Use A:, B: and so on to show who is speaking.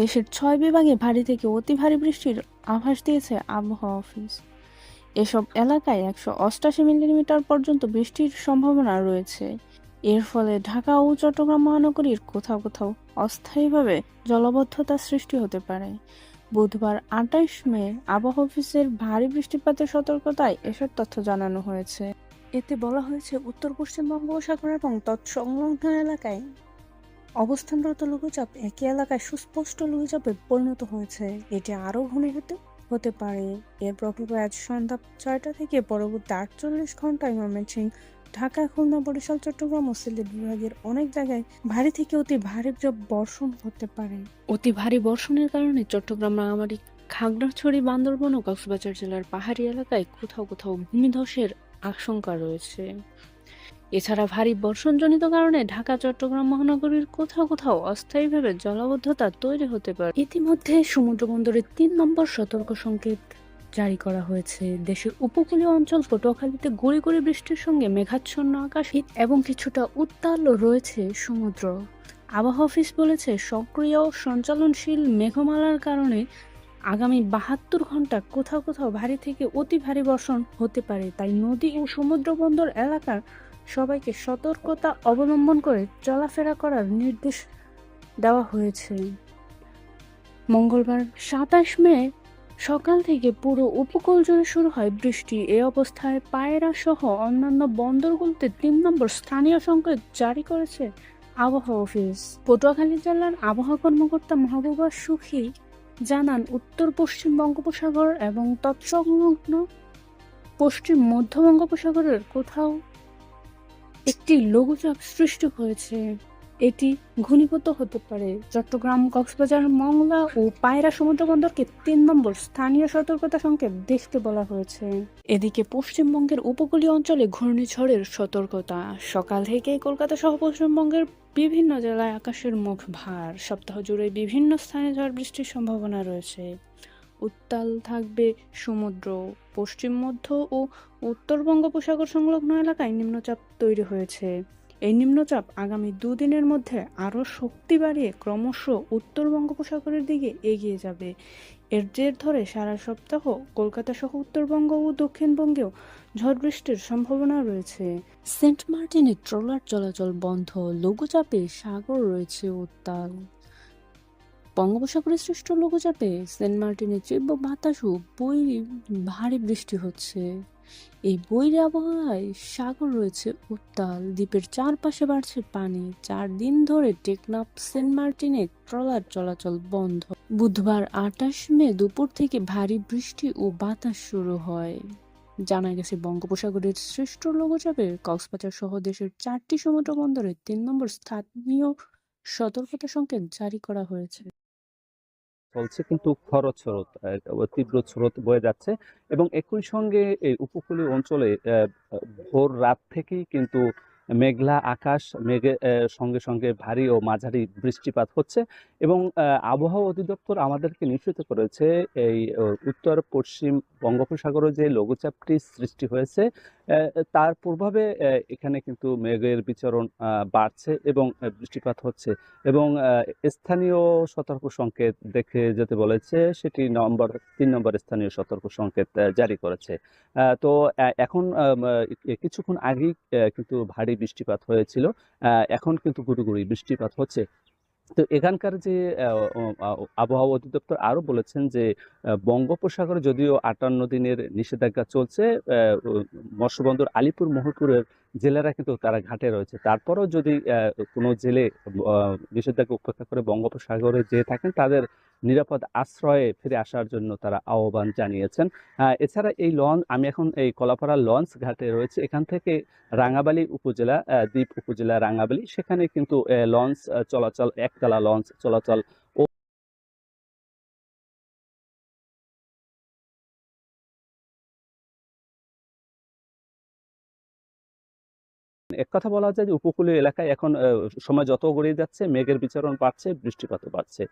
A: দেশের ৬ বিভাগে ভারী থেকে অতি ভারী বৃষ্টির আভাস দিয়েছে আবহাওয়া অফিস। এসব এলাকায় ১৮৮ মিলিমিটার পর্যন্ত বৃষ্টির সম্ভাবনা রয়েছে। এর ফলে ঢাকা ও চট্টগ্রাম মহানগরীর কোথাও কোথাও অস্থায়ীভাবে জলাবদ্ধতার সৃষ্টি হতে পারে। বুধবার ২৮ মে আবহাওয়া অফিসের ভারী বৃষ্টিপাতের সতর্কতায় এসব তথ্য জানানো হয়েছে। এতে বলা হয়েছে, উত্তর পশ্চিম বঙ্গোপসাগর এবং তৎসংলগ্ন এলাকায় অবস্থানরত লঘুচাপ একই এলাকায় সুস্পষ্ট লঘুচাপে পরিণত হয়েছে। এটি আরও ঘনীভূত হতে পারে। এর প্রভাবে আজ সন্ধ্যা ৬টা থেকে পরবর্তী ৪৮ ঘন্টায় ময়মনসিংহ, ঢাকা, খুলনা, বরিশাল, চট্টগ্রাম ও সিলেট বিভাগের অনেক জায়গায় ভারী থেকে অতি ভারী বর্ষণ হতে পারে। অতি ভারী বর্ষণের কারণে চট্টগ্রাম, রাঙামাটি, খাগড়াছড়ি, বান্দরবান ও কক্সবাজার জেলার পাহাড়ি এলাকায় কোথাও কোথাও ভূমিধসের আশঙ্কা রয়েছে। এছাড়া ভারী বর্ষণজনিত কারণে ঢাকা, চট্টগ্রাম মহানগরীর কোথাও কোথাও অস্থায়ীভাবে জলাবদ্ধতা তৈরি হতে পারে। ইতিমধ্যে সমুদ্র বন্দরে ৩ নম্বর সতর্ক সংকেত জারি করা হয়েছে। দেশের উপকূলীয় অঞ্চল পটুয়াখালীতে গুঁড়ি গুঁড়ি বৃষ্টির সঙ্গে মেঘাচ্ছন্ন আকাশ এবং কিছুটা উত্তাল রয়েছে সমুদ্র। আবহাওয়া অফিস বলেছে, সক্রিয় সঞ্চালনশীল মেঘমালার কারণে আগামী ৭২ ঘন্টা কোথাও কোথাও ভারী থেকে অতি ভারী বর্ষণ হতে পারে। তাই নদী ও সমুদ্র বন্দর এলাকার সবাইকে সতর্কতা অবলম্বন করে চলাফেরা করার নির্দেশ দেওয়া হয়েছে। মঙ্গলবার ২৭ মে সকাল থেকে পুরো উপকূল জুড়ে শুরু হয় বৃষ্টি। এ অবস্থায় পায়রা সহ অন্যান্য বন্দরগুলোতে ৩ নম্বর স্থানীয় সংকেত জারি করেছে আবহাওয়া অফিস। পটুয়াখালী জেলার আবহাওয়া কর্মকর্তা মাহবুবা সুখী জানান, উত্তর পশ্চিম বঙ্গোপসাগর এবং তৎসংলগ্ন পশ্চিম মধ্য বঙ্গোপসাগরের কোথাও একটি লঘুচাপ সৃষ্টি হয়েছে। এটি ঘনীভূত হতে পারে। চট্টগ্রাম, কক্সবাজার, মংলা ও পায়রা সমুদ্র বন্দরকে ৩ নম্বর স্থানীয় সতর্কতা সংকেত দেখতে বলা হয়েছে। এদিকে পশ্চিমবঙ্গের উপকূলীয় অঞ্চলে ঘূর্ণিঝড়ের সতর্কতা। সকাল থেকে কলকাতা সহ পশ্চিমবঙ্গের বিভিন্ন জেলায় আকাশের মুখ ভার। সপ্তাহ জুড়ে বিভিন্ন স্থানে ঝড় বৃষ্টির সম্ভাবনা রয়েছে। উত্তাল থাকবে সমুদ্র। পশ্চিম মধ্য ও উত্তর বঙ্গোপসাগর সংলগ্ন এলাকায় নিম্নচাপ তৈরি হয়েছে। এই নিম্নচাপ আগামী দুদিনের মধ্যে আরও শক্তি বাড়িয়ে ক্রমশ উত্তর বঙ্গোপসাগরের দিকে এগিয়ে যাবে। এর জের ধরে সারা সপ্তাহ কলকাতা সহ উত্তরবঙ্গ ও দক্ষিণবঙ্গেও ঝড় বৃষ্টির সম্ভাবনা রয়েছে। সেন্ট মার্টিনে ট্রলার চলাচল বন্ধ। লঘুচাপে সাগর রয়েছে উত্তাল। বঙ্গোপসাগরে সৃষ্ট লঘুচাপে সেন্ট মার্টিনে তীব্র বাতাস ও ভারী বৃষ্টি হচ্ছে। এই বৈরী আবহাওয়ায় সাগর রয়েছে উত্তাল। দ্বীপের চারপাশে বাড়ছে পানি। ৪ দিন ধরে টেকনাফ, সেন্ট মার্টিনে ট্রলার চলাচল বন্ধ। বুধবার ২৮ মে দুপুর থেকে ভারী বৃষ্টি ও বাতাস শুরু হয়। জানা গেছে, বঙ্গোপসাগরের সৃষ্ট লঘুচাপে কক্সবাজার সহ দেশের ৪টি সমুদ্র বন্দরে ৩ নম্বর স্থানীয় সতর্কতা সংকেত জারি করা হয়েছে।
B: চলছে, কিন্তু খরচ স্রোত তীব্র স্রোত বয়ে যাচ্ছে এবং একই সঙ্গে এই উপকূলীয় অঞ্চলে ভোর রাত থেকেই কিন্তু মেঘলা আকাশ, মেঘের সঙ্গে সঙ্গে ভারী ও মাঝারি বৃষ্টিপাত হচ্ছে এবং আবহাওয়া অধিদপ্তর আমাদেরকে নিশ্চিত করেছে এই উত্তর পশ্চিম বঙ্গোপসাগরে যে লঘুচাপটি সৃষ্টি হয়েছে তার প্রভাবে এখানে কিন্তু মেঘের বিচরণ বাড়ছে এবং বৃষ্টিপাত হচ্ছে এবং স্থানীয় সতর্ক সংকেত দেখে যেতে বলেছে, সেটি ৩ নম্বর স্থানীয় সতর্ক সংকেত জারি করেছে। তো এখন কিছুক্ষণ আগেই কিন্তু ভারী বৃষ্টিপাত হয়েছিল। এখন কিন্তু গুঁড়ি বৃষ্টিপাত হচ্ছে। তো এখানকার যে আবহাওয়া অধিদপ্তর আরো বলেছেন যে বঙ্গোপসাগরে যদিও ৫৮ দিনের নিষেধাজ্ঞা চলছে, মৎস্যবন্দর আলিপুর মহীপুরের জেলেরা কিন্তু তারা ঘাটে রয়েছে। তারপরেও যদি কোনো জেলে নিষেধাজ্ঞা উপেক্ষা করে বঙ্গোপসাগরে যেয়ে থাকেন, তাদের নিরাপদ আশ্রয়ে ফিরে আসার জন্য তারা আহ্বান জানিয়েছেন। এছাড়া এই আমি এখন এই কলাপাড়া লঞ্চ ঘাটে রয়েছে। এখান থেকে রাঙাবালী উপজেলা, দ্বীপ উপজেলা রাঙাবালী, সেখানে কিন্তু লঞ্চ চলাচল, একতলা লঞ্চ চলাচল এক কথা বলা যায় যে উপকূলীয় এলাকায় এখন সময় যত গড়িয়ে যাচ্ছে মেঘের বিচরণ বাড়ছে, বৃষ্টিপাতও বাড়ছে।